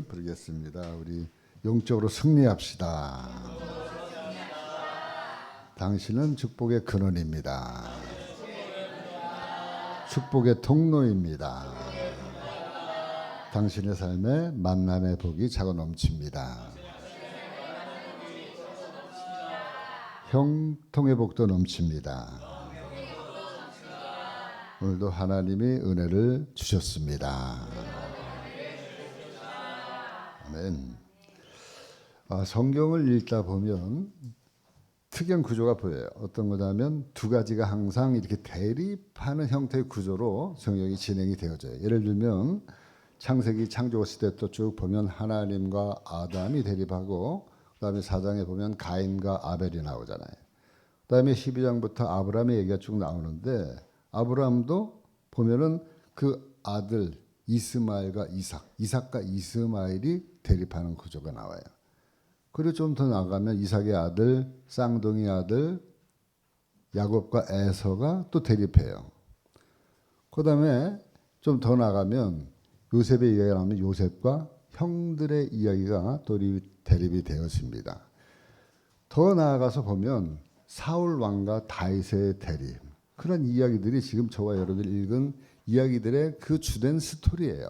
부르겠습니다. 우리 영적으로 승리합시다. 당신은 축복의 근원입니다. 축복의 통로입니다. 당신의 삶에 만남의 복이 차고 넘칩니다. 형통의 복도 넘칩니다. 오늘도 하나님이 은혜를 주셨습니다. 아멘. 성경을 읽다 보면 특이한 구조가 보여요. 어떤 거냐면 두 가지가 항상 이렇게 대립하는 형태의 구조로 성경이 진행이 되어져요. 예를 들면 창세기 창조했을 때 또 쭉 보면 하나님과 아담이 대립하고, 그다음에 4장에 보면 가인과 아벨이 나오잖아요. 그다음에 12장부터 아브라함의 얘기가 쭉 나오는데, 아브라함도 보면은 그 아들 이스마엘과 이삭과 이스마엘이 대립하는 구조가 나와요. 그리고 좀 더 나가면 이삭의 아들, 쌍둥이 아들 야곱과 에서가 또 대립해요. 그 다음에 좀 더 나가면 요셉의 이야기가 나오면 요셉과 형들의 이야기가 또 대립이 되었습니다. 더 나아가서 보면 사울 왕과 다윗의 대립, 그런 이야기들이 지금 저와 여러분들이 읽은 이야기들의 그 주된 스토리예요.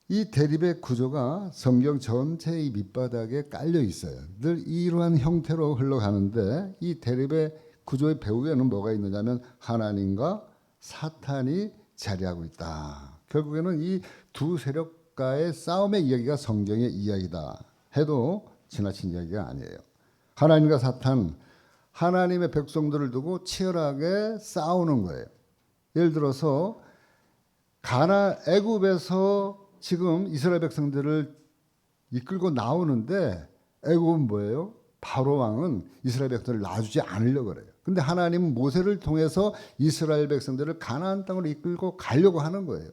이 대립의 구조가 성경 전체의 밑바닥에 깔려 있어요. 늘 이러한 형태로 흘러가는데, 이 대립의 구조의 배후에는 뭐가 있느냐면 하나님과 사탄이 자리하고 있다. 결국에는 이 두 세력과의 싸움의 이야기가 성경의 이야기다 해도 지나친 이야기가 아니에요. 하나님과 사탄, 하나님의 백성들을 두고 치열하게 싸우는 거예요. 예를 들어서 애굽에서 지금 이스라엘 백성들을 이끌고 나오는데, 애굽은 뭐예요? 바로 왕은 이스라엘 백성들을 놔주지 않으려고 그래요. 근데 하나님은 모세를 통해서 이스라엘 백성들을 가나안 땅으로 이끌고 가려고 하는 거예요.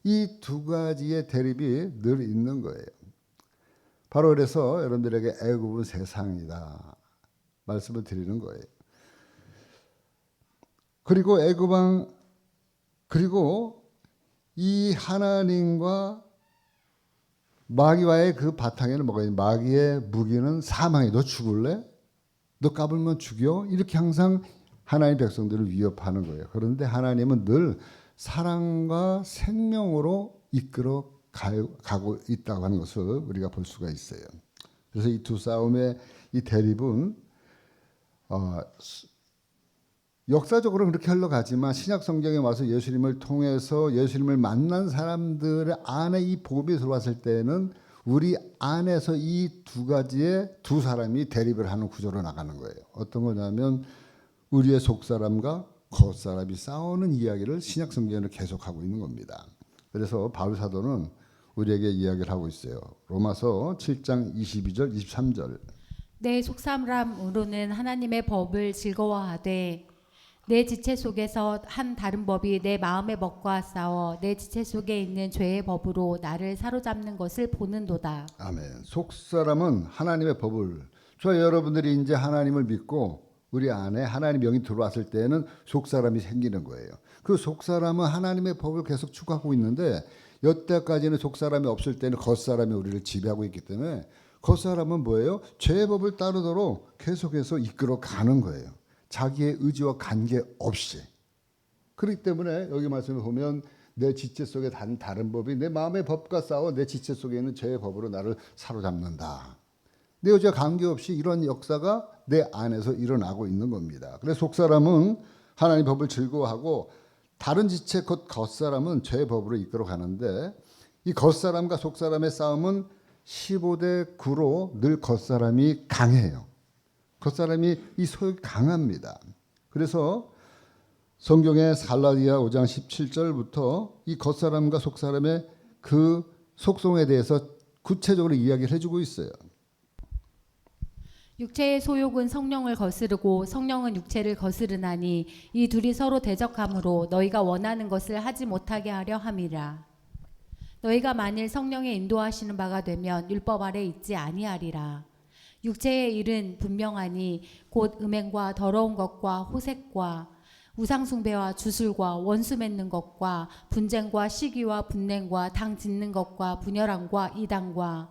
이 두 가지의 대립이 늘 있는 거예요. 바로 그래서 여러분들에게 애굽은 세상이다 말씀을 드리는 거예요. 그리고 애굽 왕, 그리고 이 하나님과 마귀와의 그 바탕에는 뭐가 있냐? 마귀의 무기는 사망이, 너 죽을래? 너 까불면 죽여? 이렇게 항상 하나님 백성들을 위협하는 거예요. 그런데 하나님은 늘 사랑과 생명으로 이끌어 가고 있다고 하는 것을 우리가 볼 수가 있어요. 그래서 이 두 싸움의 이 대립은 역사적으로 그렇게 흘러가지만 신약 성경에 와서 예수님을 통해서 예수님을 만난 사람들 안에 이 복음이 들어왔을 때는 우리 안에서 이 두 가지의 두 사람이 대립을 하는 구조로 나가는 거예요. 어떤 거냐면 우리의 속사람과 겉사람이 싸우는 이야기를 신약 성경에는 계속하고 있는 겁니다. 그래서 바울 사도는 우리에게 이야기를 하고 있어요. 로마서 7장 22절 23절. 내 속사람으로는 하나님의 법을 즐거워하되 내 지체 속에서 한 다른 법이 내 마음의 법과 싸워 내 지체 속에 있는 죄의 법으로 나를 사로잡는 것을 보는도다. 아멘. 속사람은 하나님의 법을, 저 여러분들이 이제 하나님을 믿고 우리 안에 하나님 영이 들어왔을 때는 속사람이 생기는 거예요. 그 속사람은 하나님의 법을 계속 추구하고 있는데, 여태까지는 속사람이 없을 때는 겉사람이 우리를 지배하고 있기 때문에 겉사람은 뭐예요? 죄의 법을 따르도록 계속해서 이끌어 가는 거예요. 자기의 의지와 관계없이. 그렇기 때문에 여기 말씀을 보면 내 지체 속에 다른 법이 내 마음의 법과 싸워 내 지체 속에 있는 죄의 법으로 나를 사로잡는다. 내 의지와 관계없이 이런 역사가 내 안에서 일어나고 있는 겁니다. 그래서 속사람은 하나님의 법을 즐거워하고 다른 지체 곧 겉사람은 죄의 법으로 이끌어 가는데, 이 겉사람과 속사람의 싸움은 15대 9로 늘 겉사람이 강해요. 겉사람이 이 소욕이 강합니다. 그래서 성경의 갈라디아 5장 17절부터 이 겉사람과 속사람의 그 속성에 대해서 구체적으로 이야기를 해주고 있어요. 육체의 소욕은 성령을 거스르고 성령은 육체를 거스르나니 이 둘이 서로 대적함으로 너희가 원하는 것을 하지 못하게 하려 함이라. 너희가 만일 성령의 인도하시는 바가 되면 율법 아래 있지 아니하리라. 육체의 일은 분명하니 곧 음행과 더러운 것과 호색과 우상 숭배와 주술과 원수 맺는 것과 분쟁과 시기와 분냉과 당 짓는 것과 분열함과 이단과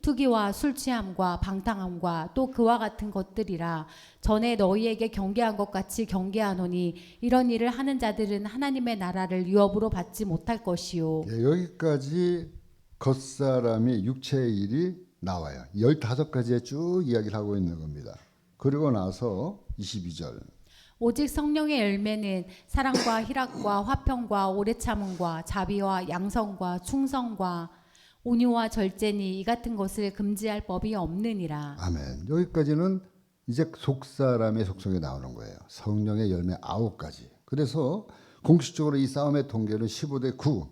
투기와 술 취함과 방탕함과 또 그와 같은 것들이라. 전에 너희에게 경계한 것 같이 경계하노니 이런 일을 하는 자들은 하나님의 나라를 유업으로 받지 못할 것이요. 예, 여기까지 겉사람이 육체의 일이 나와요. 15가지의 쭉 이야기를 하고 있는 겁니다. 그리고 나서 22절. 오직 성령의 열매는 사랑과 희락과 화평과 오래 참음과 자비와 양성과 충성과 온유와 절제니 이 같은 것을 금지할 법이 없느니라. 아멘. 여기까지는 이제 속사람의 속성이 나오는 거예요. 성령의 열매 9가지. 그래서 공식적으로 이 싸움의 통계는 15대 9.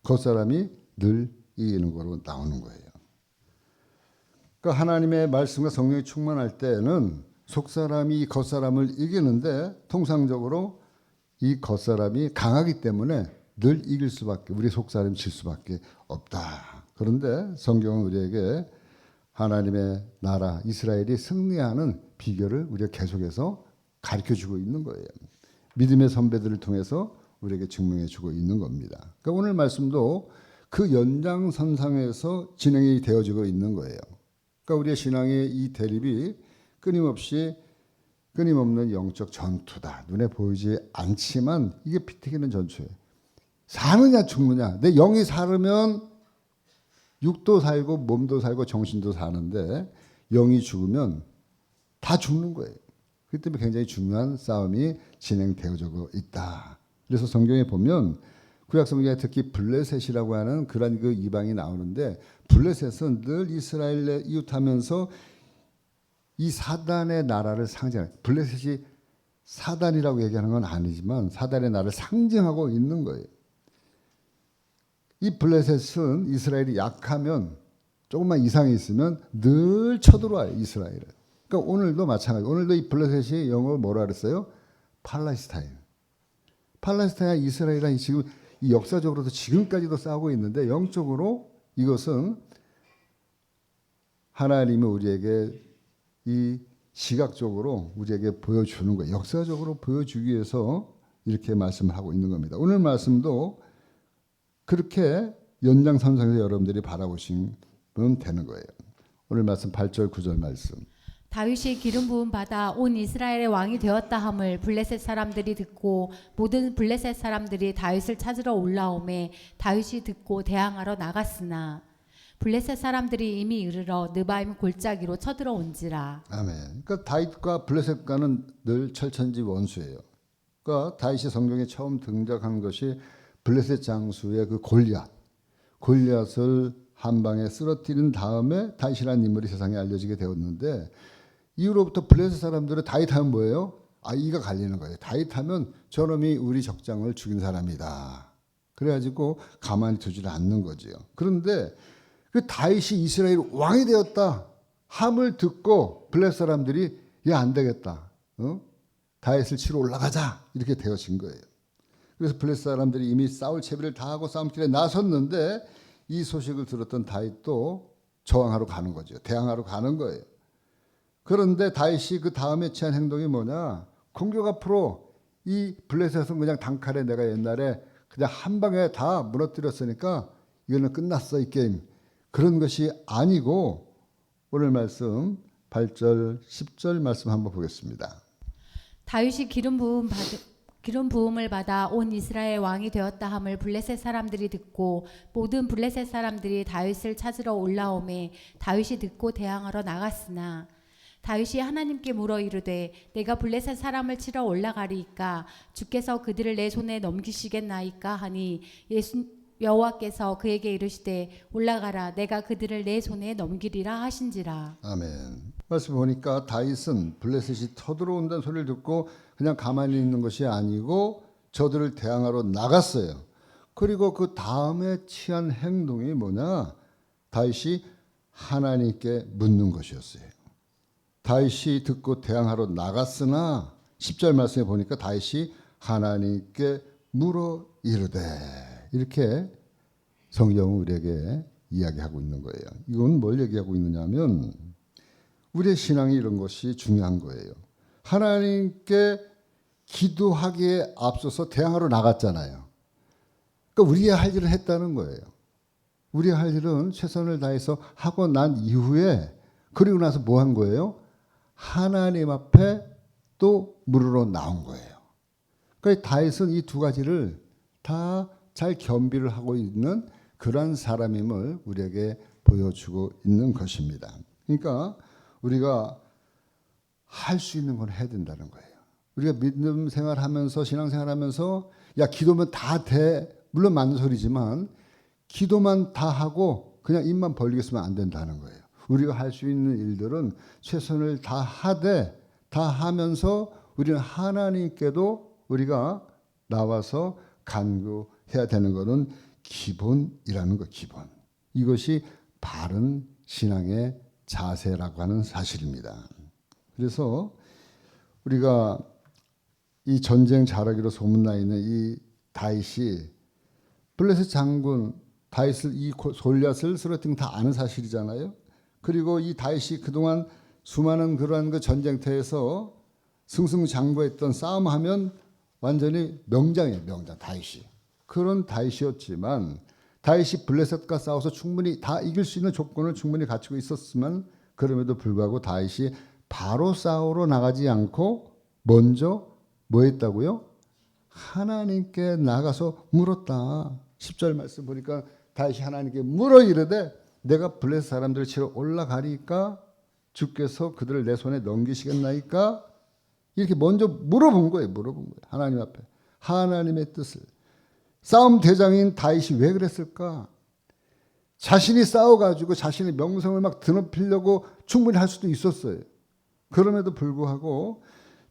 겉사람이 늘 이기는 거로 나오는 거예요. 그러니까 하나님의 말씀과 성령이 충만할 때는 속사람이 이 겉사람을 이기는데 통상적으로 이 겉사람이 강하기 때문에 늘 이길 수밖에, 우리 속사람이 질 수밖에 없다. 그런데 성경은 우리에게 하나님의 나라 이스라엘이 승리하는 비결을 우리가 계속해서 가르쳐주고 있는 거예요. 믿음의 선배들을 통해서 우리에게 증명해주고 있는 겁니다. 그러니까 오늘 말씀도 그 연장선상에서 진행이 되어지고 있는 거예요. 그러니까 우리의 신앙의 이 대립이 끊임없는 영적 전투다. 눈에 보이지 않지만 이게 피 튀기는 전투예요. 사느냐 죽느냐. 내 영이 살으면 육도 살고 몸도 살고 정신도 사는데 영이 죽으면 다 죽는 거예요. 그렇기 때문에 굉장히 중요한 싸움이 진행되어지고 있다. 그래서 성경에 보면 구약 성경에 특히 블레셋이라고 하는 그런 그 이방이 나오는데 블레셋은 늘 이스라엘에 이웃하면서 이 사단의 나라를 상징해요. 블레셋이 사단이라고 얘기하는 건 아니지만 사단의 나라를 상징하고 있는 거예요. 이 블레셋은 이스라엘이 약하면 조금만 이상이 있으면 늘 쳐들어와요. 이스라엘을. 그러니까 오늘도 마찬가지. 오늘도 이 블레셋이 영어로 뭐라 그랬어요? 팔레스타인. 팔레스타인과 이스라엘이랑 지금 이 역사적으로도 지금까지도 싸우고 있는데 영적으로 이것은 하나님이 우리에게 이 시각적으로 우리에게 보여주는 거예요. 역사적으로 보여주기 위해서 이렇게 말씀을 하고 있는 겁니다. 오늘 말씀도 그렇게 연장선상에서 여러분들이 바라보시면 되는 거예요. 오늘 말씀 8절 9절 말씀. 다윗이 기름 부음 받아 온 이스라엘의 왕이 되었다 함을 블레셋 사람들이 듣고 모든 블레셋 사람들이 다윗을 찾으러 올라오매 다윗이 듣고 대항하러 나갔으나 블레셋 사람들이 이미 이르러 느바임 골짜기로 쳐들어온지라. 아멘. 그러니까 다윗과 블레셋과는 늘 철천지 원수예요. 그러니까 다윗이 성경에 처음 등장한 것이 블레셋 장수의 그 골리앗을 한 방에 쓰러뜨린 다음에 다윗이라는 인물이 세상에 알려지게 되었는데 이후로부터 블레셋 사람들은 다윗하면 뭐예요? 이가 갈리는 거예요. 다윗하면 저놈이 우리 적장을 죽인 사람이다. 그래가지고 가만히 두지를 않는 거지요. 그런데 그 다윗이 이스라엘 왕이 되었다 함을 듣고 블레셋 사람들이 안 되겠다. 다윗을 치러 올라가자 이렇게 되어진 거예요. 그래서 블레셋 사람들이 이미 싸울 채비를 다 하고 싸움길에 나섰는데 이 소식을 들었던 다윗도 저항하러 가는 거죠. 대항하러 가는 거예요. 그런데 다윗이 그 다음에 취한 행동이 뭐냐? 공격 앞으로 이 블레셋은 그냥 단칼에 내가 옛날에 그냥 한 방에 다 무너뜨렸으니까 이거는 끝났어 이 게임. 그런 것이 아니고 오늘 말씀 8절 10절 말씀 한번 보겠습니다. 다윗이 기름 부음을 받아 온 이스라엘 왕이 되었다 함을 블레셋 사람들이 듣고 모든 블레셋 사람들이 다윗을 찾으러 올라오매 다윗이 듣고 대항하러 나갔으나 다윗이 하나님께 물어 이르되 내가 블레셋 사람을 치러 올라가리이까 주께서 그들을 내 손에 넘기시겠나이까 하니 여호와께서 그에게 이르시되 올라가라 내가 그들을 내 손에 넘기리라 하신지라. 아멘. 말씀 보니까 다윗은 블레셋이 쳐들어온다는 소리를 듣고 그냥 가만히 있는 것이 아니고 저들을 대항하러 나갔어요. 그리고 그 다음에 취한 행동이 뭐냐? 다윗이 하나님께 묻는 것이었어요. 다윗이 듣고 대항하러 나갔으나 10절 말씀에 보니까 다윗이 하나님께 물어 이르되 이렇게 성경은 우리에게 이야기하고 있는 거예요. 이건 뭘 얘기하고 있느냐면 우리의 신앙이 이런 것이 중요한 거예요. 하나님께 기도하기에 앞서서 대항하러 나갔잖아요. 그러니까 우리가 할 일을 했다는 거예요. 우리가 할 일은 최선을 다해서 하고 난 이후에 그리고 나서 뭐 한 거예요? 하나님 앞에 또 물으러 나온 거예요. 그러니까 다윗은 이 두 가지를 다 잘 겸비를 하고 있는 그런 사람임을 우리에게 보여주고 있는 것입니다. 그러니까 우리가 할 수 있는 걸 해야 된다는 거예요. 우리가 믿음 생활하면서 신앙생활하면서 야 기도면 다 돼. 물론 맞는 소리지만 기도만 다 하고 그냥 입만 벌리고 있으면 안 된다는 거예요. 우리가 할 수 있는 일들은 최선을 다하되 다 하면서 우리는 하나님께도 우리가 나와서 간구해야 되는 것은 기본이라는 거, 기본. 이것이 바른 신앙의 자세라고 하는 사실입니다. 그래서 우리가 이 전쟁 잘하기로 소문나 있는 이 다윗이 블레셋 장군 다윗을 이 골리앗을 쓰러뜨린 다 아는 사실이잖아요. 그리고 이 다윗이 그동안 수많은 그러한 그 전쟁터에서 승승장구했던 싸움하면 완전히 명장이에요. 명장 다윗이. 그런 다윗이었지만 다윗이 블레셋과 싸워서 충분히 다 이길 수 있는 조건을 충분히 갖추고 있었지만 그럼에도 불구하고 다윗이 바로 싸우러 나가지 않고 먼저 뭐 했다고요? 하나님께 나가서 물었다. 10절 말씀 보니까 다윗이 하나님께 물어 이르되 내가 블레셋 사람들을 치러 올라가리까 주께서 그들을 내 손에 넘기시겠나이까 이렇게 먼저 물어본 거예요. 물어본 거예요. 하나님 앞에 하나님의 뜻을. 싸움 대장인 다윗이 왜 그랬을까? 자신이 싸워가지고 자신의 명성을 막 드높이려고 충분히 할 수도 있었어요. 그럼에도 불구하고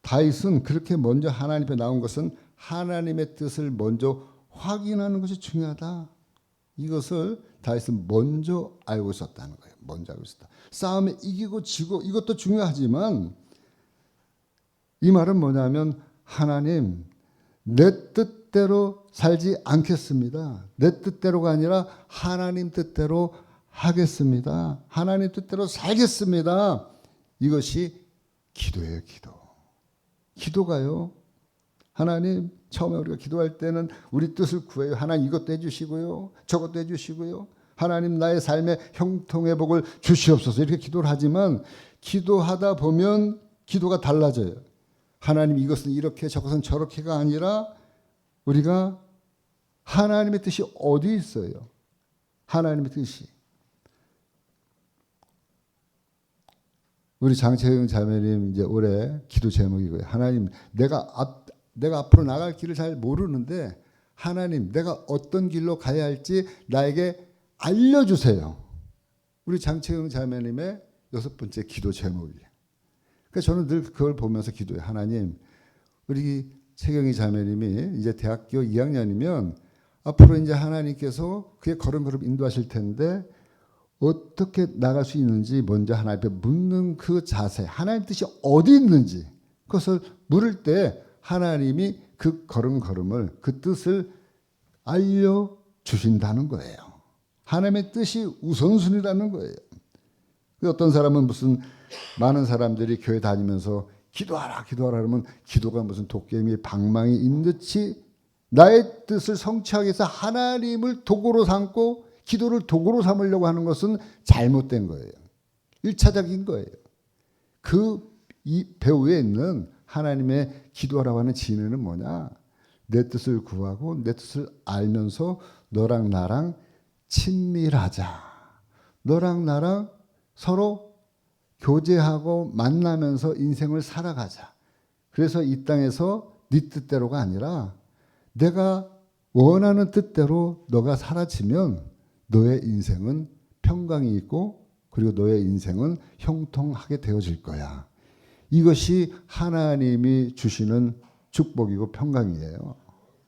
다윗은 그렇게 먼저 하나님 앞에 나온 것은 하나님의 뜻을 먼저 확인하는 것이 중요하다. 이것을 다윗은 먼저 알고 있었다는 거예요. 먼저 알고 있었다. 싸움에 이기고 지고 이것도 중요하지만 이 말은 뭐냐면 하나님 내 뜻대로 살지 않겠습니다. 내 뜻대로가 아니라 하나님 뜻대로 하겠습니다. 하나님 뜻대로 살겠습니다. 이것이 기도예요. 기도. 기도가요. 하나님 처음에 우리가 기도할 때는 우리 뜻을 구해요. 하나님 이것도 해주시고요. 저것도 해주시고요. 하나님 나의 삶에 형통의 복을 주시옵소서 이렇게 기도를 하지만 기도하다 보면 기도가 달라져요. 하나님 이것은 이렇게 저것은 저렇게가 아니라 우리가 하나님의 뜻이 어디 있어요? 하나님의 뜻이. 우리 장채영 자매님 이제 올해 기도 제목이고요. 하나님 내가 앞으로 나갈 길을 잘 모르는데 하나님 내가 어떤 길로 가야 할지 나에게 알려주세요. 우리 장채영 자매님의 6번째 기도 제목이에요. 그러니까 저는 늘 그걸 보면서 기도해요. 하나님 우리 채경이 자매님이 이제 대학교 2학년이면 앞으로 이제 하나님께서 그의 걸음걸음 인도하실 텐데 어떻게 나갈 수 있는지 먼저 하나님 앞에 묻는 그 자세, 하나님 뜻이 어디 있는지 그것을 물을 때 하나님이 그 걸음걸음을 그 뜻을 알려주신다는 거예요. 하나님의 뜻이 우선순위라는 거예요. 어떤 사람은 무슨 많은 사람들이 교회 다니면서 기도하라 기도하라 그러면 기도가 무슨 도깨비 방망이 인듯이 나의 뜻을 성취하기 위해서 하나님을 도구로 삼고 기도를 도구로 삼으려고 하는 것은 잘못된 거예요. 1차적인 거예요. 이 배후에 있는 하나님의 기도하라고 하는 진리는 뭐냐? 내 뜻을 구하고 내 뜻을 알면서 너랑 나랑 친밀하자. 너랑 나랑 서로 교제하고 만나면서 인생을 살아가자. 그래서 이 땅에서 네 뜻대로가 아니라 내가 원하는 뜻대로 너가 사라지면 너의 인생은 평강이 있고 그리고 너의 인생은 형통하게 되어질 거야. 이것이 하나님이 주시는 축복이고 평강이에요.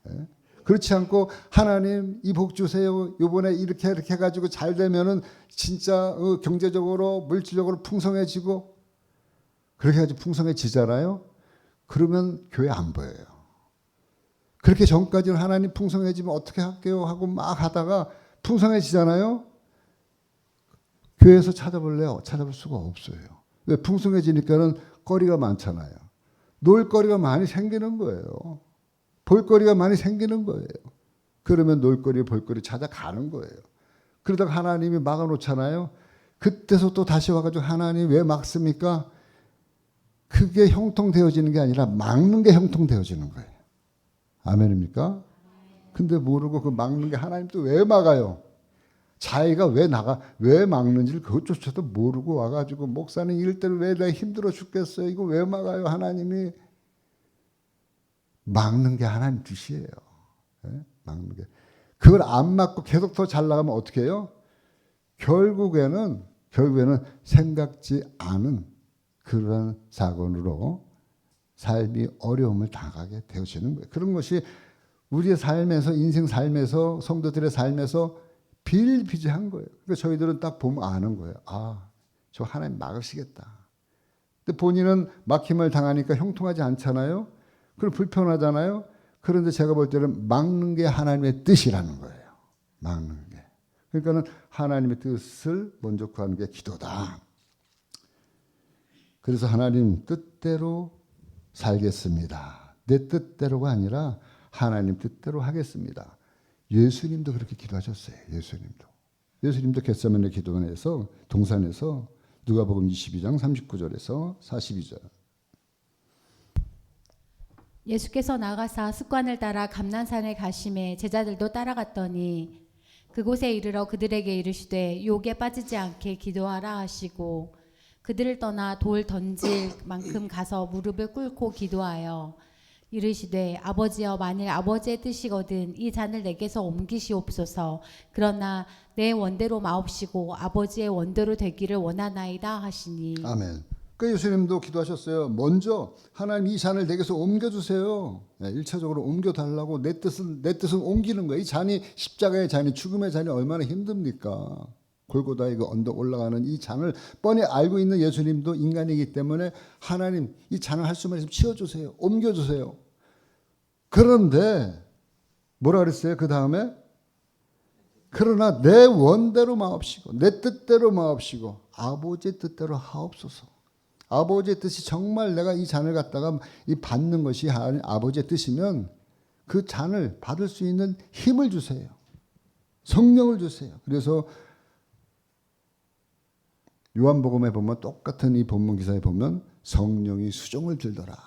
네? 그렇지 않고 하나님 이 복 주세요. 이번에 이렇게 해가지고 잘 되면은 진짜 경제적으로 물질적으로 풍성해지고 그렇게 해가지고 풍성해지잖아요. 그러면 교회 안 보여요. 그렇게 전까지는 하나님 풍성해지면 어떻게 할게요 하고 막 하다가 풍성해지잖아요. 교회에서 찾아볼래요? 찾아볼 수가 없어요. 왜? 풍성해지니까는 거리가 많잖아요. 놀거리가 많이 생기는 거예요. 볼거리가 많이 생기는 거예요. 그러면 놀거리, 볼거리 찾아가는 거예요. 그러다가 하나님이 막아놓잖아요. 그때서 또 다시 와가지고 하나님 왜 막습니까? 그게 형통되어지는 게 아니라 막는 게 형통되어지는 거예요. 아멘입니까? 근데 모르고 그 막는 게 하나님 또 왜 막아요? 자기가 왜 막는지를 그것조차도 모르고 와가지고 목사님 이럴 때는 왜 내가 힘들어 죽겠어요? 이거 왜 막아요? 하나님이 막는 게 하나님 뜻이에요. 네? 막는 게. 그걸 안 막고 계속 더 잘 나가면 어떻게 해요? 결국에는 생각지 않은 그런 사건으로 삶이 어려움을 당하게 되어지는 거예요. 그런 것이 우리의 삶에서 인생 삶에서 성도들의 삶에서 비일비재한 거예요. 그러니까 저희들은 딱 보면 아는 거예요. 아, 저 하나님 막으시겠다. 근데 본인은 막힘을 당하니까 형통하지 않잖아요. 그럼 불편하잖아요. 그런데 제가 볼 때는 막는 게 하나님의 뜻이라는 거예요. 막는 게. 그러니까는 하나님의 뜻을 먼저 구하는 게 기도다. 그래서 하나님 뜻대로 살겠습니다. 내 뜻대로가 아니라 하나님 뜻대로 하겠습니다. 예수님도 그렇게 기도하셨어요. 예수님도 겟세마네 기도원에서 동산에서 누가복음 22장 39절에서 42절. 예수께서 나가사 습관을 따라 감난산에 가심에 제자들도 따라갔더니 그곳에 이르러 그들에게 이르시되 욕에 빠지지 않게 기도하라 하시고 그들을 떠나 돌 던질 만큼 가서 무릎을 꿇고 기도하여 이르시되 아버지여 만일 아버지의 뜻이거든 이 잔을 내게서 옮기시옵소서. 그러나 내 원대로 마옵시고 아버지의 원대로 되기를 원하나이다 하시니. 아멘. 그 예수님도 기도하셨어요. 먼저 하나님 이 잔을 내게서 옮겨주세요. 1차적으로 옮겨달라고 내 뜻은 옮기는 거예요. 이 잔이 십자가의 잔이 죽음의 잔이 얼마나 힘듭니까? 골고다의 그 언덕 올라가는 이 잔을 뻔히 알고 있는 예수님도 인간이기 때문에 하나님 이 잔을 할 수만 있으면 치워주세요. 옮겨주세요. 그런데 뭐라 그랬어요? 그 다음에 그러나 내 원대로 마옵시고 내 뜻대로 마옵시고 아버지의 뜻대로 하옵소서. 아버지의 뜻이 정말 내가 이 잔을 갖다가 이 받는 것이 아버지의 뜻이면 그 잔을 받을 수 있는 힘을 주세요. 성령을 주세요. 그래서 요한복음에 보면 똑같은 이 본문 기사에 보면 성령이 수종을 들더라.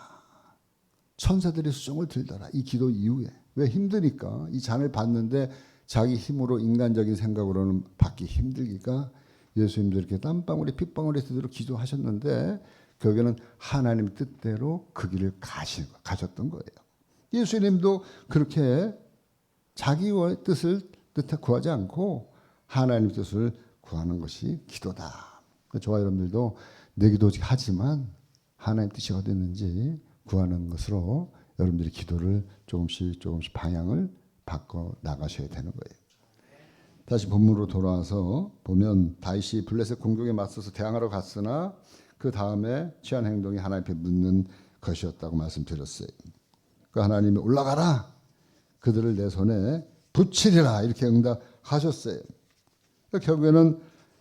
천사들이 수종을 들더라. 이 기도 이후에. 왜 힘드니까 이 잔을 받는데 자기 힘으로 인간적인 생각으로는 받기 힘들기가 예수님도 이렇게 땀방울이 핏방울이 되도록 기도하셨는데 결국에는 하나님 뜻대로 그 길을 가셨던 거예요. 예수님도 그렇게 자기의 뜻을 구하지 않고 하나님 뜻을 구하는 것이 기도다. 저와 여러분들도 내 기도 하지만 하나님 뜻이 어디 있는지 구하는 것으로 여러분들이 기도를 조금씩 방향을 바꿔 나가셔야 되는 거예요. 다시 본문으로 돌아와서 보면 다윗이 블레셋 공격에 맞서서 대항하러 갔으나 그 다음에 취한 행동이 하나님 앞에 묻는 것이었다고 말씀드렸어요. 그 하나님이 올라가라 그들을 내 손에 붙이리라 이렇게 응답하셨어요. 그러니까 결국에는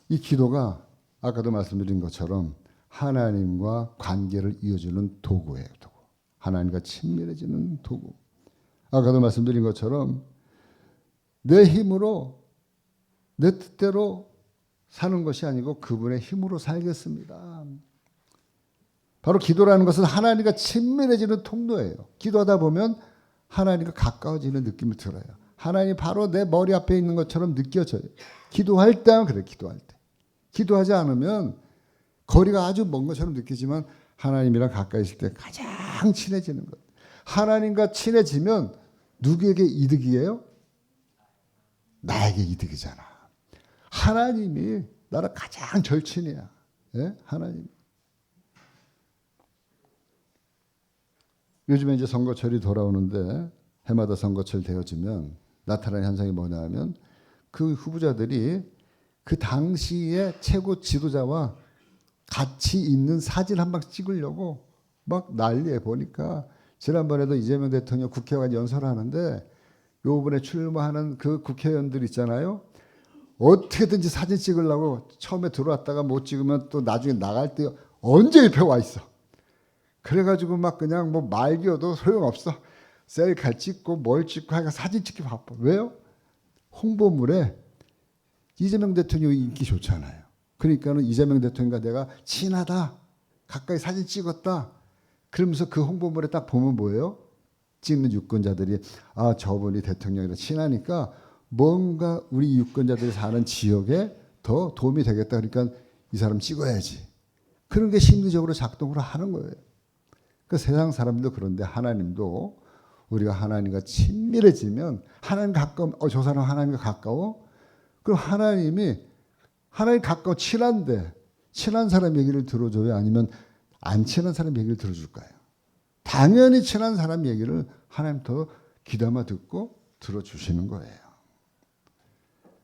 이 기도가 아까도 말씀드린 것처럼 하나님과 관계를 이어주는 도구예요. 도구. 하나님과 친밀해지는 도구. 아까도 말씀드린 것처럼 내 힘으로 내 뜻대로 사는 것이 아니고 그분의 힘으로 살겠습니다. 바로 기도라는 것은 하나님과 친밀해지는 통로예요. 기도하다 보면 하나님과 가까워지는 느낌이 들어요. 하나님이 바로 내 머리 앞에 있는 것처럼 느껴져요. 기도할 때는 그래. 기도할 때. 기도하지 않으면 거리가 아주 먼 것처럼 느끼지만 하나님이랑 가까이 있을 때 가장 친해지는 것. 하나님과 친해지면 누구에게 이득이에요? 나에게 이득이잖아. 하나님이 나랑 가장 절친이야. 예? 하나님. 요즘에 이제 선거철이 돌아오는데 해마다 선거철 되어지면 나타나는 현상이 뭐냐면 그 후보자들이 그 당시의 최고 지도자와 같이 있는 사진 한 방 찍으려고 막 난리에 보니까 지난번에도 이재명 대통령 국회의원 연설하는데 요번에 출마하는 그 국회의원들 있잖아요. 어떻게든지 사진 찍으려고 처음에 들어왔다가 못 찍으면 또 나중에 나갈 때 언제 옆에 와 있어. 그래가지고 막 그냥 뭐 말겨도 소용없어. 셀카 찍고 뭘 찍고 하니까 사진 찍기 바빠. 왜요? 홍보물에 이재명 대통령이 인기 좋잖아요. 그러니까는 이재명 대통령과 내가 친하다, 가까이 사진 찍었다. 그러면서 그 홍보물에 딱 보면 뭐예요? 찍는 유권자들이 아 저분이 대통령이랑 친하니까 뭔가 우리 유권자들이 사는 지역에 더 도움이 되겠다. 그러니까 이 사람 찍어야지. 그런 게 심리적으로 작동을 하는 거예요. 그 세상 사람들도 그런데 하나님도 우리가 하나님과 친밀해지면 하나님 가까움, 저 사람 하나님과 가까워? 그럼 하나님 가까워 친한데 친한 사람 얘기를 들어줘요? 아니면 안 친한 사람 얘기를 들어줄까요? 당연히 친한 사람 얘기를 하나님 더 귀담아 듣고 들어주시는 거예요.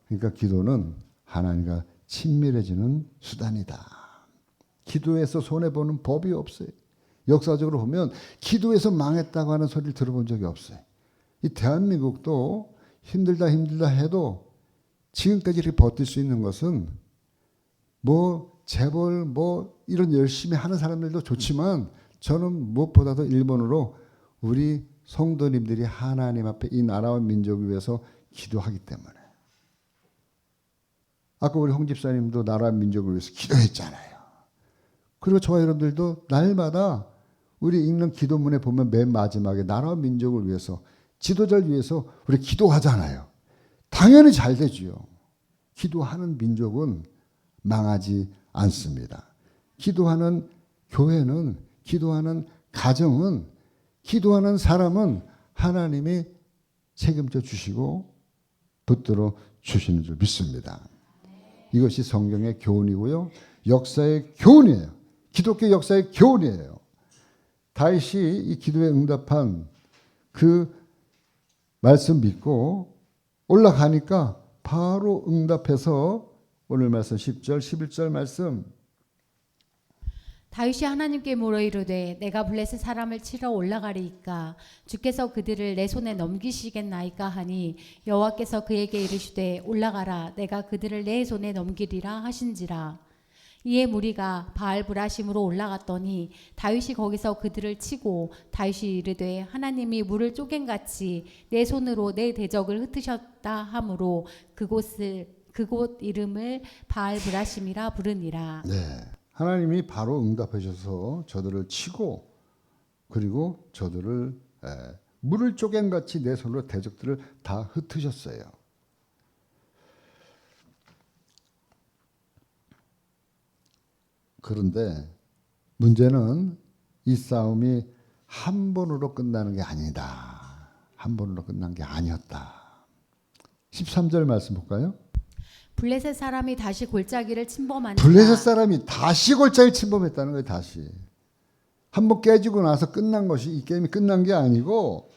그러니까 기도는 하나님과 친밀해지는 수단이다. 기도에서 손해보는 법이 없어요. 역사적으로 보면 기도에서 망했다고 하는 소리를 들어본 적이 없어요. 이 대한민국도 힘들다 해도 지금까지 이렇게 버틸 수 있는 것은 뭐 재벌 뭐 이런 열심히 하는 사람들도 좋지만 저는 무엇보다도 1번으로 우리 성도님들이 하나님 앞에 이 나라와 민족을 위해서 기도하기 때문에. 아까 우리 홍 집사님도 나라와 민족을 위해서 기도했잖아요. 그리고 저와 여러분들도 날마다 우리 읽는 기도문에 보면 맨 마지막에 나라와 민족을 위해서 지도자를 위해서 우리 기도하잖아요. 당연히 잘 되지요. 기도하는 민족은 망하지 않습니다. 기도하는 교회는, 기도하는 가정은, 기도하는 사람은 하나님이 책임져 주시고 붙들어 주시는 줄 믿습니다. 이것이 성경의 교훈이고요. 역사의 교훈이에요. 기독교 역사의 교훈이에요. 다윗이 이 기도에 응답한 그 말씀 믿고 올라가니까 바로 응답해서 오늘 말씀 10절 11절 말씀 다윗이 하나님께 물어 이르되 내가 블레셋 사람을 치러 올라가리이까 주께서 그들을 내 손에 넘기시겠나이까 하니 여호와께서 그에게 이르시되 올라가라 내가 그들을 내 손에 넘기리라 하신지라. 이에 무리가 바알브라심으로 올라갔더니 다윗이 거기서 그들을 치고 다윗이 이르되 하나님이 물을 쪼갠같이 내 손으로 내 대적을 흩으셨다 하므로 그곳 이름을 바알브라심이라 부르니라. 네, 하나님이 바로 응답하셔서 저들을 치고 그리고 저들을 물을 쪼갠같이 내 손으로 대적들을 다 흩으셨어요. 그런데 문제는 이 싸움이 한 번으로 끝나는 게 아니다. 한 번으로 끝난 게 아니었다. 13절 말씀 볼까요? 블레셋 사람이 다시 골짜기를 침범하니라. 블레셋 사람이 다시 골짜기를 침범했다는 거예요. 다시. 한 번 깨지고 나서 끝난 것이 이 게임이 끝난 게 아니고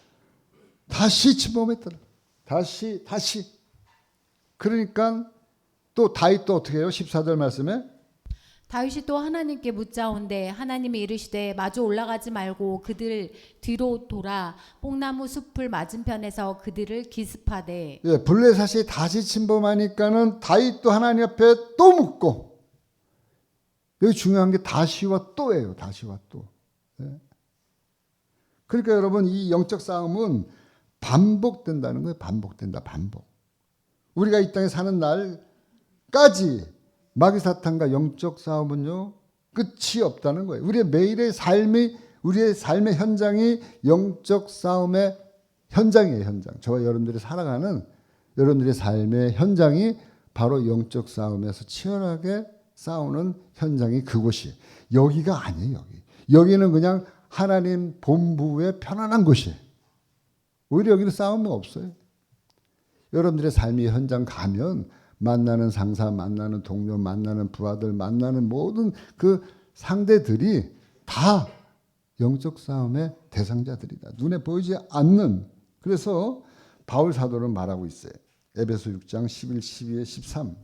다시 침범했더라. 다시. 그러니까 또 다윗도 어떻게 해요? 14절 말씀에 다윗이 또 하나님께 묻자온데 하나님이 이르시되 마주 올라가지 말고 그들 뒤로 돌아 뽕나무 숲을 맞은편에서 그들을 기습하되. 예, 블레셋이 다시 침범하니까는 다윗도 하나님 앞에 또 묻고 여기 중요한 게 다시와 또예요. 다시와 또. 예. 그러니까 여러분 이 영적 싸움은 반복된다는 거예요. 반복된다. 반복. 우리가 이 땅에 사는 날까지 마귀 사탄과 영적 싸움은요 끝이 없다는 거예요. 우리의 매일의 삶이 우리의 삶의 현장이 영적 싸움의 현장이에요. 현장. 저와 여러분들이 살아가는 여러분들의 삶의 현장이 바로 영적 싸움에서 치열하게 싸우는 현장이 그곳이 여기가 아니에요. 여기는 그냥 하나님 본부의 편안한 곳이에요. 오히려 여기는 싸움은 없어요. 여러분들의 삶의 현장 가면 만나는 상사, 만나는 동료, 만나는 부하들, 만나는 모든 그 상대들이 다 영적 싸움의 대상자들이다. 눈에 보이지 않는. 그래서 바울 사도는 말하고 있어요. 에베소 6장 11, 12, 13.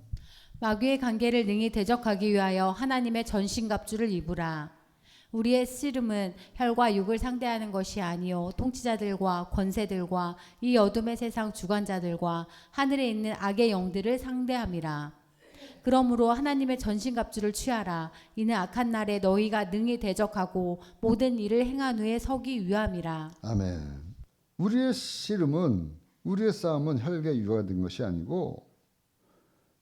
마귀의 관계를 능히 대적하기 위하여 하나님의 전신갑주를 입으라. 우리의 씨름은 혈과 육을 상대하는 것이 아니요 통치자들과 권세들과 이 어둠의 세상 주관자들과 하늘에 있는 악의 영들을 상대함이라. 그러므로 하나님의 전신갑주를 취하라. 이는 악한 날에 너희가 능히 대적하고 모든 일을 행한 후에 서기 위함이라. 아멘. 우리의 씨름은, 우리의 싸움은 혈과 육과 된 것이 아니고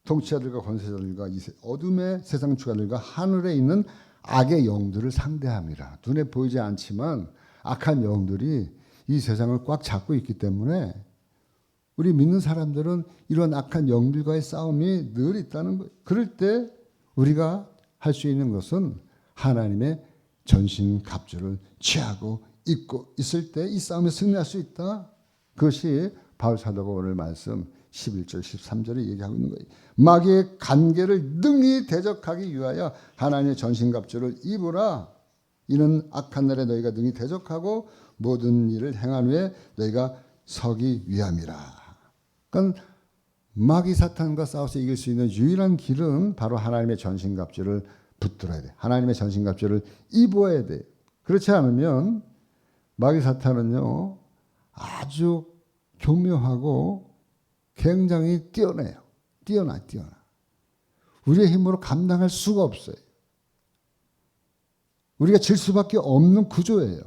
통치자들과 권세자들과 이 어둠의 세상 주관들과 하늘에 있는 악의 영들을 상대함이라. 눈에 보이지 않지만 악한 영들이 이 세상을 꽉 잡고 있기 때문에 우리 믿는 사람들은 이런 악한 영들과의 싸움이 늘 있다는 거예요. 그럴 때 우리가 할 수 있는 것은 하나님의 전신갑주를 취하고 입고 있을 때 이 싸움에 승리할 수 있다. 그것이 바울 사도가 오늘 말씀 11절 13절에 얘기하고 있는 거예요. 마귀의 간계를 능히 대적하기 위하여 하나님의 전신갑주를 입으라. 이는 악한 날에 너희가 능히 대적하고 모든 일을 행한 후에 너희가 서기 위함이라. 그러니까 마귀 사탄과 싸워서 이길 수 있는 유일한 길은 바로 하나님의 전신갑주를 붙들어야 돼. 하나님의 전신갑주를 입어야 돼. 그렇지 않으면 마귀 사탄은요 아주 교묘하고 굉장히 뛰어나요. 뛰어나. 우리의 힘으로 감당할 수가 없어요. 우리가 질 수밖에 없는 구조예요.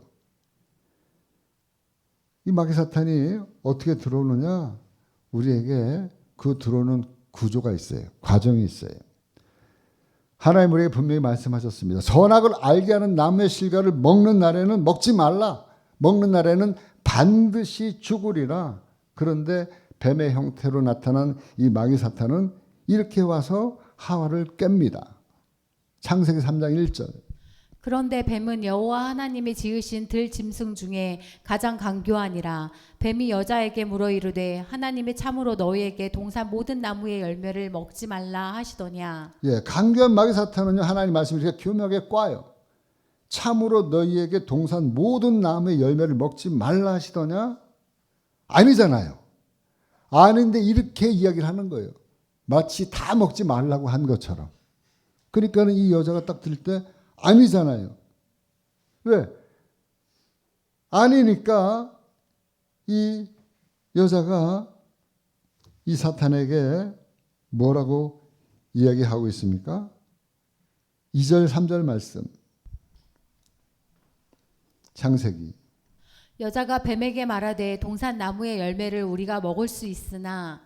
이 마귀 사탄이 어떻게 들어오느냐? 우리에게 그 들어오는 구조가 있어요. 과정이 있어요. 하나님 우리에게 분명히 말씀하셨습니다. 선악을 알게 하는 나무의 실과를 먹는 날에는 먹지 말라. 먹는 날에는 반드시 죽으리라. 그런데 뱀의 형태로 나타난 이 마귀 사탄은 이렇게 와서 하와를 깹니다. 창세기 3장 1절. 그런데 뱀은 여호와 하나님이 지으신 들 짐승 중에 가장 강교하니라. 뱀이 여자에게 물어 이르되 하나님이 참으로 너희에게 동산 모든 나무의 열매를 먹지 말라 하시더냐. 예, 강교한 마귀 사탄은요 하나님 말씀을 이렇게 교묘하게 꽈요. 참으로 너희에게 동산 모든 나무의 열매를 먹지 말라 하시더냐? 아니잖아요. 아닌데 이렇게 이야기를 하는 거예요. 마치 다 먹지 말라고 한 것처럼. 그러니까는 이 여자가 딱 들을 때 아니잖아요. 왜? 아니니까 이 여자가 이 사탄에게 뭐라고 이야기하고 있습니까? 2절 3절 말씀. 창세기. 여자가 뱀에게 말하되 동산 나무의 열매를 우리가 먹을 수 있으나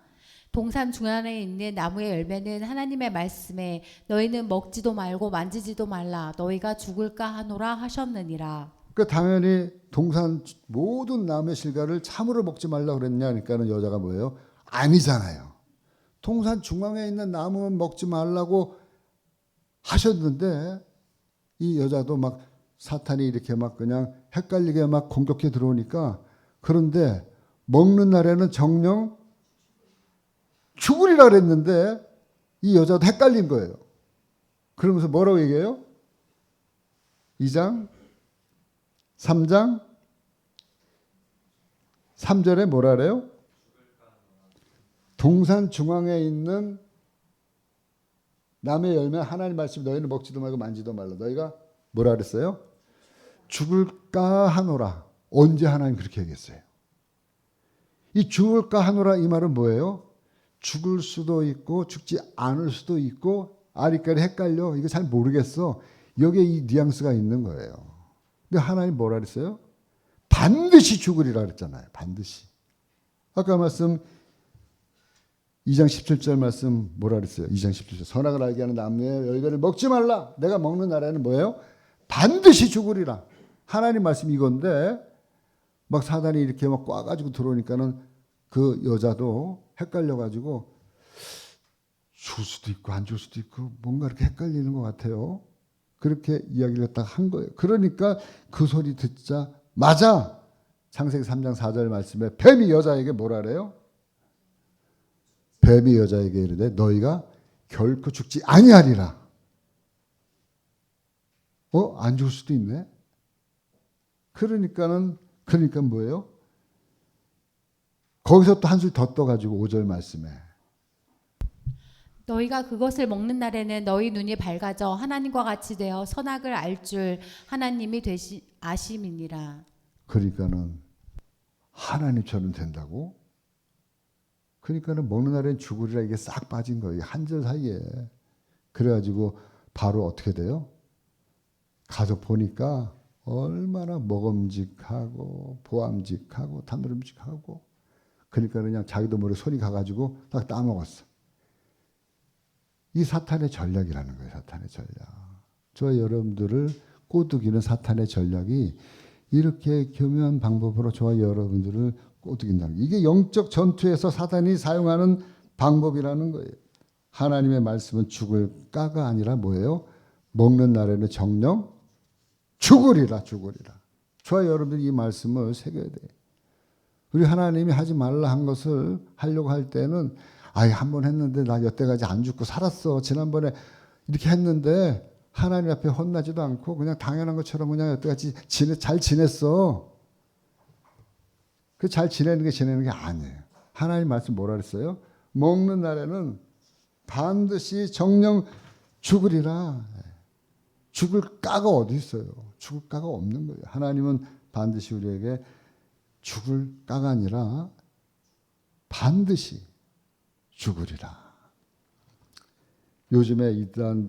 동산 중앙에 있는 나무의 열매는 하나님의 말씀에 너희는 먹지도 말고 만지지도 말라 너희가 죽을까 하노라 하셨느니라. 그 당연히 동산 모든 나무의 실과를 참으로 먹지 말라 그랬냐 그러니까는 여자가 뭐예요? 아니잖아요. 동산 중앙에 있는 나무는 먹지 말라고 하셨는데 이 여자도 막 사탄이 이렇게 막 그냥 헷갈리게 막 공격해 들어오니까 그런데 먹는 날에는 정녕 죽으리라 그랬는데 이 여자도 헷갈린 거예요. 그러면서 뭐라고 얘기해요? 2장 3장 3절에 뭐라 그래요? 동산 중앙에 있는 남의 열매 하나님 말씀 너희는 먹지도 말고 만지도 말라. 너희가 뭐라 그랬어요? 죽을까 하노라. 언제 하나님 그렇게 얘기했어요? 이 죽을까 하노라 이 말은 뭐예요? 죽을 수도 있고 죽지 않을 수도 있고 아리까리 헷갈려. 이거 잘 모르겠어. 여기에 이 뉘앙스가 있는 거예요. 근데 하나님 뭐라 그랬어요? 반드시 죽으리라 그랬잖아요. 반드시. 아까 말씀 2장 17절 말씀 뭐라 그랬어요? 2장 17절. 선악을 알게 하는 나무의 열매를 먹지 말라. 내가 먹는 날에는 뭐예요? 반드시 죽으리라. 하나님 말씀 이건데 막 사단이 이렇게 막 꽈가지고 들어오니까는 그 여자도 헷갈려가지고 줄 수도 있고 안 줄 수도 있고 뭔가 이렇게 헷갈리는 것 같아요. 그렇게 이야기를 딱 한 거예요. 그러니까 그 소리 듣자마자 창세기 3장 4절 말씀에 뱀이 여자에게 뭐라 그래요? 뱀이 여자에게 이르되 너희가 결코 죽지 아니하리라. 안 죽을 수도 있네. 그러니까 뭐예요? 거기서 또 한술 더 떠가지고 5절 말씀에 너희가 그것을 먹는 날에는 너희 눈이 밝아져 하나님과 같이 되어 선악을 알 줄 하나님이 아심이니라. 그러니까는 하나님처럼 된다고? 그러니까는 먹는 날엔 죽으리라 이게 싹 빠진 거예요. 한 절 사이에. 그래가지고 바로 어떻게 돼요? 가서 보니까 얼마나 먹음직하고 보암직하고 담름직하고 그러니까 그냥 자기도 모르게 손이 가가지고 딱 따먹었어. 이 사탄의 전략이라는 거예요. 사탄의 전략. 저 여러분들을 꼬드기는 사탄의 전략이 이렇게 교묘한 방법으로 저와 여러분들을 꼬드긴다는 거예요. 이게 영적 전투에서 사탄이 사용하는 방법이라는 거예요. 하나님의 말씀은 죽을 까가 아니라 뭐예요? 먹는 날에는 정령 죽으리라. 저와 여러분들이 이 말씀을 새겨야 돼요. 우리 하나님이 하지 말라 한 것을 하려고 할 때는 한 번 했는데 나 여태까지 안 죽고 살았어. 지난번에 이렇게 했는데 하나님 앞에 혼나지도 않고 그냥 당연한 것처럼 그냥 여태까지 잘 지냈어. 그 잘 지내는 게 아니에요. 하나님 말씀 뭐라 그랬어요? 먹는 날에는 반드시 정령 죽으리라. 죽을 까가 어디 있어요? 죽을 까가 없는 거예요. 하나님은 반드시 우리에게 죽을 까가 아니라 반드시 죽으리라. 요즘에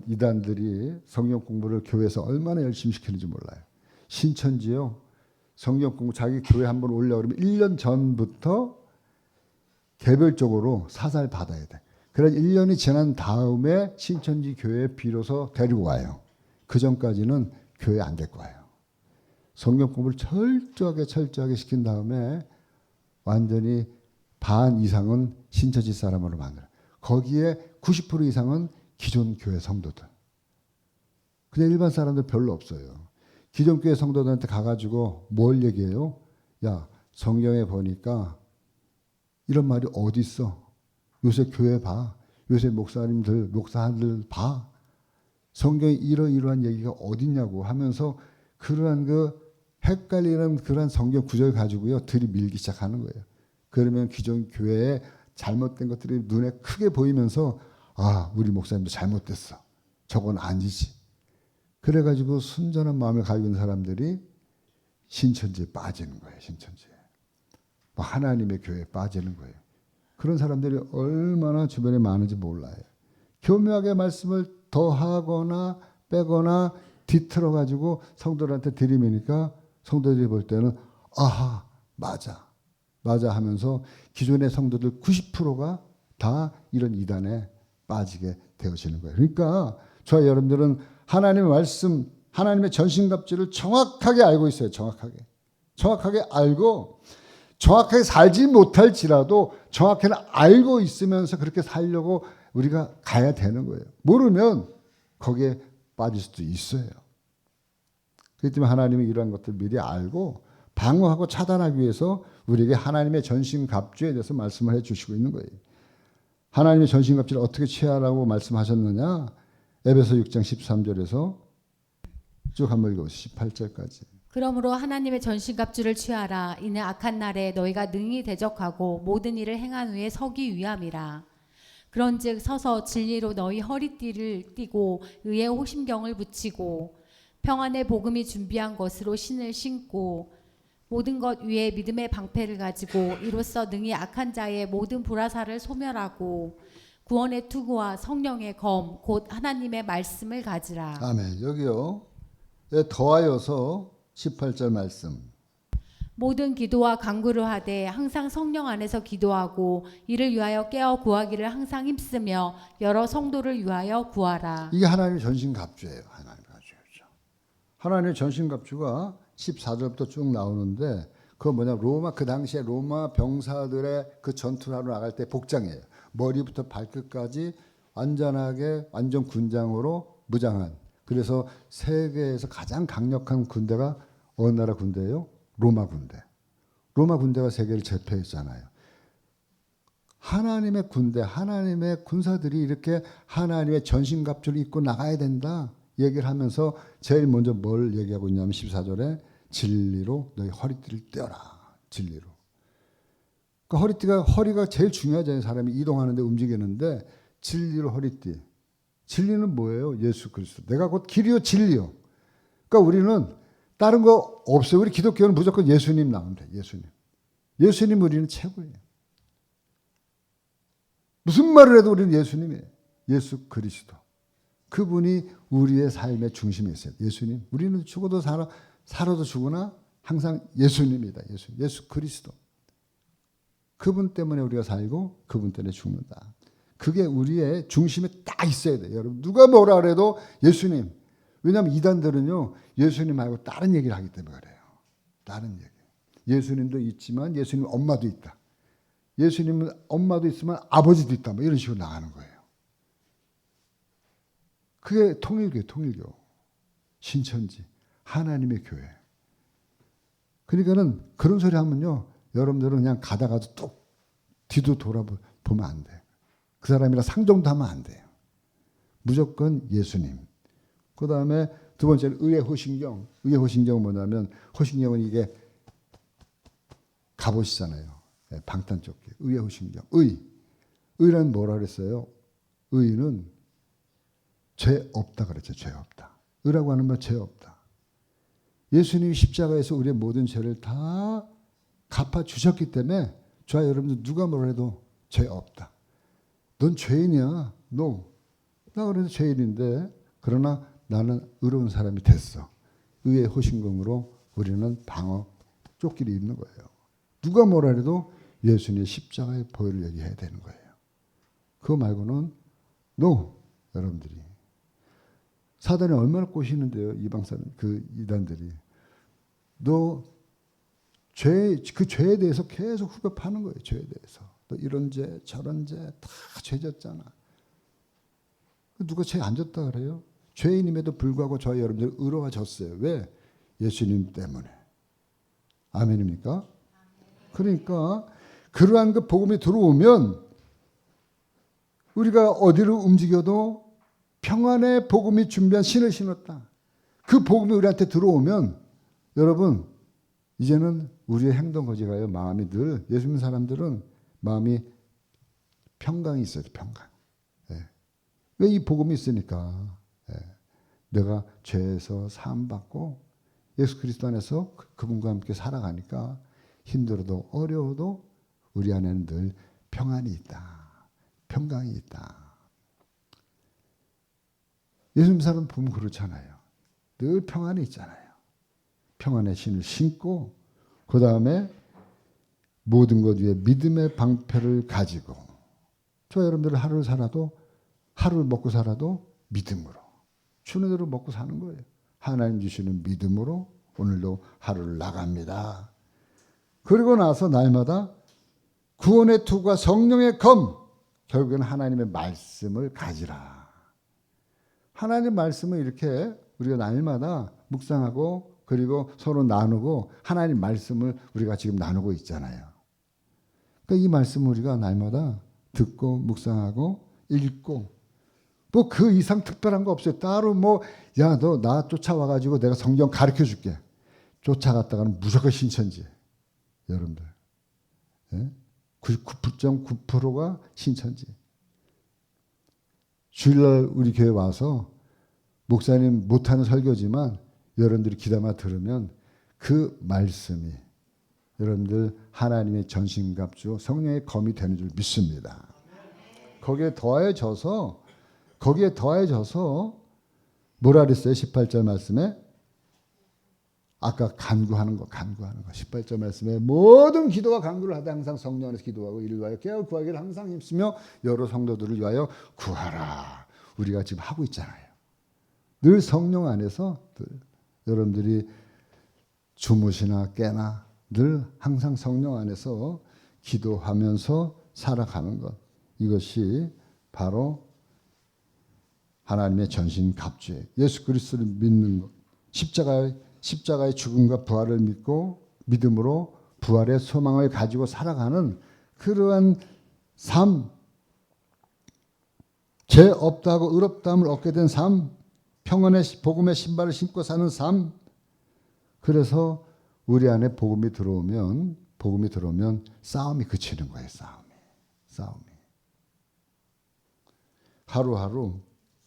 이단들이 성경 공부를 교회에서 얼마나 열심히 시키는지 몰라요. 신천지요. 성경 공부 자기 교회 한번 올려 그러면 1년 전부터 개별적으로 사살 받아야 돼. 그래서 1년이 지난 다음에 신천지 교회에 비로소 데리고 와요. 그 전까지는 교회 안 데리고 와요. 성경 공부를 철저하게 시킨 다음에 완전히 반 이상은 신천지 사람으로 만들어요. 거기에 90% 이상은 기존 교회 성도들. 그냥 일반 사람들 별로 없어요. 기존 교회 성도들한테 가가지고 뭘 얘기해요? 야, 성경에 보니까 이런 말이 어디 있어? 요새 교회 봐. 요새 목사들 봐. 성경에 이러이러한 얘기가 어딨냐고 하면서 그러한 헷갈리는 그러한 성경 구절 가지고요 들이밀기 시작하는 거예요. 그러면 기존 교회에 잘못된 것들이 눈에 크게 보이면서 우리 목사님도 잘못됐어. 저건 아니지. 그래가지고 순전한 마음을 가지고 있는 사람들이 신천지에 빠지는 거예요. 신천지에. 하나님의 교회에 빠지는 거예요. 그런 사람들이 얼마나 주변에 많은지 몰라요. 교묘하게 말씀을 더하거나 빼거나 뒤틀어가지고 성도들한테 들이미니까 성도들이 볼 때는 맞아 하면서 기존의 성도들 90%가 다 이런 이단에 빠지게 되어지는 거예요. 그러니까 저와 여러분들은 하나님의 말씀, 하나님의 전신갑주를 정확하게 알고 있어요. 정확하게 알고 정확하게 살지 못할지라도 정확하게 알고 있으면서 그렇게 살려고 우리가 가야 되는 거예요. 모르면 거기에 빠질 수도 있어요. 그렇기 때문에 하나님이 이러한 것들을 미리 알고 방어하고 차단하기 위해서 우리에게 하나님의 전신갑주에 대해서 말씀을 해주시고 있는 거예요. 하나님의 전신갑주를 어떻게 취하라고 말씀하셨느냐? 에베소 6장 13절에서 쭉 한번 읽어보세요. 18절까지. 그러므로 하나님의 전신갑주를 취하라. 이는 악한 날에 너희가 능히 대적하고 모든 일을 행한 후에 서기 위함이라. 그런즉 서서 진리로 너희 허리띠를 띠고 의의 호심경을 붙이고 평안의 복음이 준비한 것으로 신을 신고 모든 것 위에 믿음의 방패를 가지고 이로써 능히 악한 자의 모든 불화살을 소멸하고 구원의 투구와 성령의 검 곧 하나님의 말씀을 가지라. 아멘. 여기요. 더하여서 18절 말씀. 모든 기도와 간구를 하되 항상 성령 안에서 기도하고 이를 위하여 깨어 구하기를 항상 힘쓰며 여러 성도를 위하여 구하라. 이게 하나님의 전신갑주예요. 하나님의 전신갑주가 14절부터 쭉 나오는데 그거 뭐냐? 그 당시에 로마 병사들의 그 전투를 하러 나갈 때 복장이에요. 머리부터 발끝까지 완전 군장으로 무장한. 그래서 세계에서 가장 강력한 군대가 어느 나라 군대예요? 로마 군대. 로마 군대가 세계를 제패했잖아요. 하나님의 군대, 하나님의 군사들이 이렇게 하나님의 전신갑주를 입고 나가야 된다 얘기를 하면서 제일 먼저 뭘 얘기하고 있냐면 14절에 진리로 너희 허리띠를 떼어라. 진리로. 그러니까 허리가 제일 중요하잖아요. 사람이 이동하는데 움직이는데 진리로 허리띠. 진리는 뭐예요? 예수 그리스도. 내가 곧 길이요 진리요. 그러니까 우리는 다른 거 없어요. 우리 기독교는 무조건 예수님 나오면 돼. 예수님 우리는 최고예요. 무슨 말을 해도 우리는 예수님이에요. 예수 그리스도. 그분이 우리의 삶의 중심에 있어요. 예수님. 우리는 죽어도 살아도 죽으나 항상 예수님이다. 예수 그리스도. 그분 때문에 우리가 살고 그분 때문에 죽는다. 그게 우리의 중심에 딱 있어야 돼요. 여러분 누가 뭐라 그래도 예수님. 왜냐하면 이단들은요. 예수님 말고 다른 얘기를 하기 때문에 그래요. 다른 얘기. 예수님도 있지만 예수님 엄마도 있다. 예수님은 엄마도 있으면 아버지도 있다. 뭐 이런 식으로 나가는 거예요. 그게 통일교회, 통일교. 신천지, 하나님의 교회. 그러니까는 그런 소리 하면요. 여러분들은 그냥 가다가도 뚝 뒤도 돌아보면 안 돼. 그 사람이랑 상종도 하면 안 돼요. 무조건 예수님. 그 다음에 두 번째는 의의 호신경. 의의 호신경은 뭐냐면 호신경은 이게 갑옷이잖아요. 방탄조끼. 의의 호신경. 의란 뭐라 그랬어요? 의는 죄 없다 그랬죠. 죄 없다. 의라고 하는 말 죄 없다. 예수님이 십자가에서 우리의 모든 죄를 다 갚아주셨기 때문에 저와 여러분들 누가 뭐라 해도 죄 없다. 넌 죄인이야. 나 그래도 죄인인데 그러나 나는 의로운 사람이 됐어. 의의 호신경으로 우리는 방어 조끼를 입는 거예요. 누가 뭐라 해도 예수님의 십자가의 보혈을 얘기해야 되는 거예요. 그거 말고는 여러분들이. 사단이 얼마나 꼬시는데요. 이방사는 그 이단들이. 그 죄에 대해서 계속 후벼 파는 거예요. 죄에 대해서. 너 이런 죄 저런 죄 다 죄졌잖아. 누가 죄 안 졌다 그래요? 죄인임에도 불구하고 저희 여러분들 의로워졌어요. 왜? 예수님 때문에. 아멘입니까? 그러니까 그러한 그 복음이 들어오면 우리가 어디를 움직여도 평안의 복음이 준비한 신을 신었다. 그 복음이 우리한테 들어오면 여러분 이제는 우리의 행동 거지가요. 마음이 늘 예수 믿는 사람들은 마음이 평강이 있어요. 평강. 왜 이 복음이 있으니까 내가 죄에서 사함받고 예수 그리스도 안에서 그분과 함께 살아가니까 힘들어도 어려워도 우리 안에는 늘 평안이 있다. 평강이 있다. 예수 믿는 사람 보면 그렇잖아요. 늘 평안이 있잖아요. 평안의 신을 신고 그 다음에 모든 것 위에 믿음의 방패를 가지고 저 여러분들 하루를 먹고 살아도 믿음으로 주는 대로 먹고 사는 거예요. 하나님 주시는 믿음으로 오늘도 하루를 나갑니다. 그리고 나서 날마다 구원의 투구와 성령의 검 결국에는 하나님의 말씀을 가지라. 하나님의 말씀을 이렇게 우리가 날마다 묵상하고 그리고 서로 나누고 하나님 말씀을 우리가 지금 나누고 있잖아요. 그러니까 이 말씀을 우리가 날마다 듣고 묵상하고 읽고 뭐 그 이상 특별한 거 없어요. 따로 야 너 나 쫓아와가지고 내가 성경 가르쳐 줄게. 쫓아갔다가는 무조건 신천지. 여러분들 99.9%가 신천지. 주일날 우리 교회 와서 목사님 못하는 설교지만 여러분들이 귀담아 들으면 그 말씀이 여러분들 하나님의 전신갑주 성령의 검이 되는 줄 믿습니다. 거기에 더해져서 뭐라 그랬어요? 18절 말씀에 아까 간구하는 거 18절 말씀에 모든 기도와 간구를 하되 항상 성령 안에서 기도하고 이를 위하여 깨어 구하기를 항상 힘쓰며 여러 성도들을 위하여 구하라. 우리가 지금 하고 있잖아요. 늘 성령 안에서 여러분들이 주무시나 깨나 늘 항상 성령 안에서 기도하면서 살아가는 것. 이것이 바로 하나님의 전신갑주예요. 예수 그리스도를 믿는 것. 십자가의 죽음과 부활을 믿고 믿음으로 부활의 소망을 가지고 살아가는 그러한 삶, 죄 없다고 의롭다함을 얻게 된 삶, 평안의 복음의 신발을 신고 사는 삶. 그래서 우리 안에 복음이 들어오면 싸움이 그치는 거예요. 싸움이. 하루하루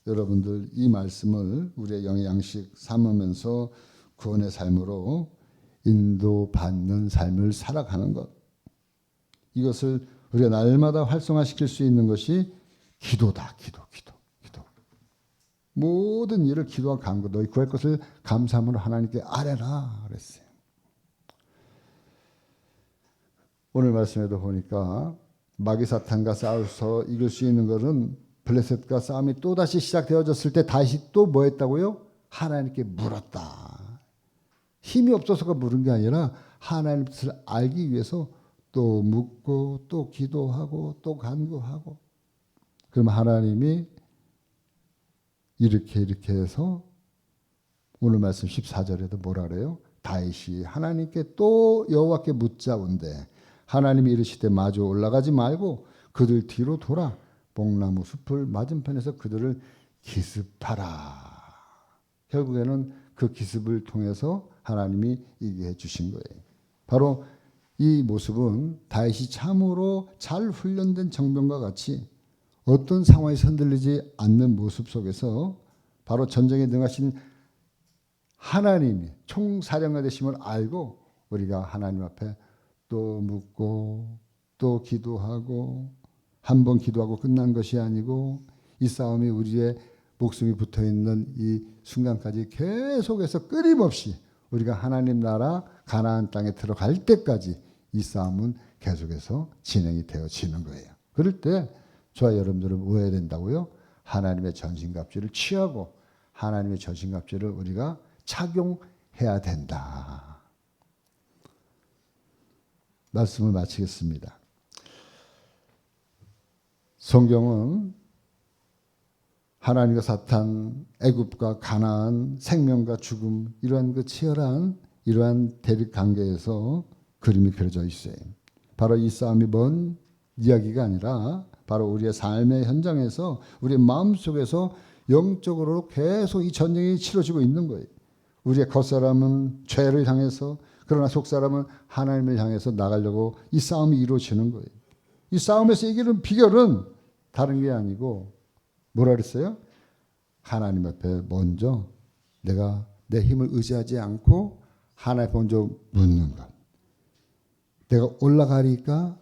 여러분들 이 말씀을 우리의 영의 양식 삼으면서 구원의 삶으로 인도받는 삶을 살아가는 것. 이것을 우리가 날마다 활성화시킬 수 있는 것이 기도다. 기도. 모든 일을 기도와 간구, 너희 구할 것을 감사함으로 하나님께 아뢰라 그랬어요. 오늘 말씀에도 보니까 마귀 사탄과 싸워서 이길 수 있는 것은 블레셋과 싸움이 또다시 시작되어졌을 때 다시 또 뭐 했다고요? 하나님께 물었다. 힘이 없어서가 물은 게 아니라 하나님 뜻을 알기 위해서 또 묻고 또 기도하고 또 간구하고, 그럼 하나님이 이렇게 해서 오늘 말씀 14절에도 뭐라 그래요? 다윗이 하나님께 또 여호와께 묻자온대 하나님이 이르시되 마주 올라가지 말고 그들 뒤로 돌아 복나무 숲을 맞은편에서 그들을 기습하라. 결국에는 그 기습을 통해서 하나님이 이기게 해주신 거예요. 바로 이 모습은 다윗이 참으로 잘 훈련된 정병과 같이 어떤 상황에서 흔들리지 않는 모습 속에서 바로 전쟁에 능하신 하나님이 총사령관 되심을 알고 우리가 하나님 앞에 또 묻고 또 기도하고, 한 번 기도하고 끝난 것이 아니고 이 싸움이 우리의 목숨이 붙어있는 이 순간까지 계속해서 끊임없이 우리가 하나님 나라 가나안 땅에 들어갈 때까지 이 싸움은 계속해서 진행이 되어지는 거예요. 그럴 때 저와 여러분들은 뭐 해야 된다고요? 하나님의 전신갑주를 취하고 하나님의 전신갑주를 우리가 착용해야 된다. 말씀을 마치겠습니다. 성경은 하나님과 사탄, 애굽과 가나안, 생명과 죽음, 이러한 그 치열한 이러한 대립 관계에서 그림이 그려져 있어요. 바로 이 싸움이 먼 이야기가 아니라 바로 우리의 삶의 현장에서 우리의 마음속에서 영적으로 계속 이 전쟁이 치러지고 있는 거예요. 우리의 겉사람은 죄를 향해서, 그러나 속사람은 하나님을 향해서 나가려고 이 싸움이 이루어지는 거예요. 이 싸움에서 이기는 비결은 다른 게 아니고 뭐라 그랬어요? 하나님 앞에 먼저 내가 내 힘을 의지하지 않고 하나님 먼저 묻는 것. 내가 올라가리까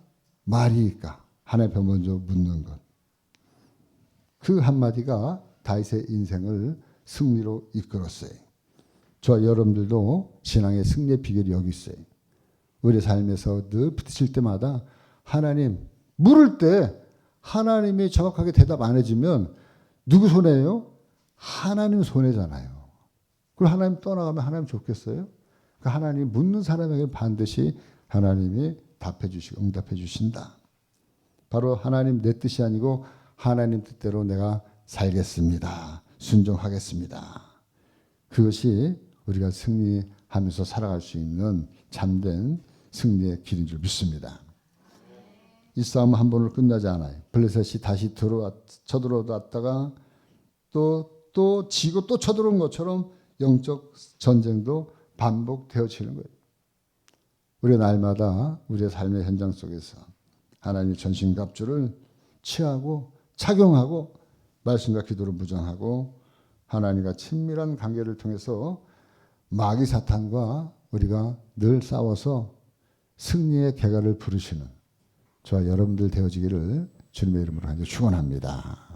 말이니까 하나님 앞에 먼저 묻는 것. 그 한마디가 다윗의 인생을 승리로 이끌었어요. 저와 여러분들도 신앙의 승리의 비결이 여기 있어요. 우리 삶에서 늘 부딪힐 때마다 하나님, 물을 때 하나님이 정확하게 대답 안 해주면 누구 손해예요? 하나님 손해잖아요. 그리고 하나님 떠나가면 하나님 좋겠어요? 그 하나님 묻는 사람에게 반드시 하나님이 답해 주시고 응답해 주신다. 바로 하나님 내 뜻이 아니고 하나님 뜻대로 내가 살겠습니다. 순종하겠습니다. 그것이 우리가 승리하면서 살아갈 수 있는 참된 승리의 길인 줄 믿습니다. 이 싸움은 한 번으로 끝나지 않아요. 블레셋이 다시 쳐들어왔다가 또 지고 또 쳐들어온 것처럼 영적 전쟁도 반복되어지는 거예요. 우리가 날마다 우리의 삶의 현장 속에서 하나님의 전신갑주를 취하고 착용하고 말씀과 기도로 무장하고 하나님과 친밀한 관계를 통해서 마귀 사탄과 우리가 늘 싸워서 승리의 계가를 부르시는 저와 여러분들 되어지기를 주님의 이름으로 축원합니다.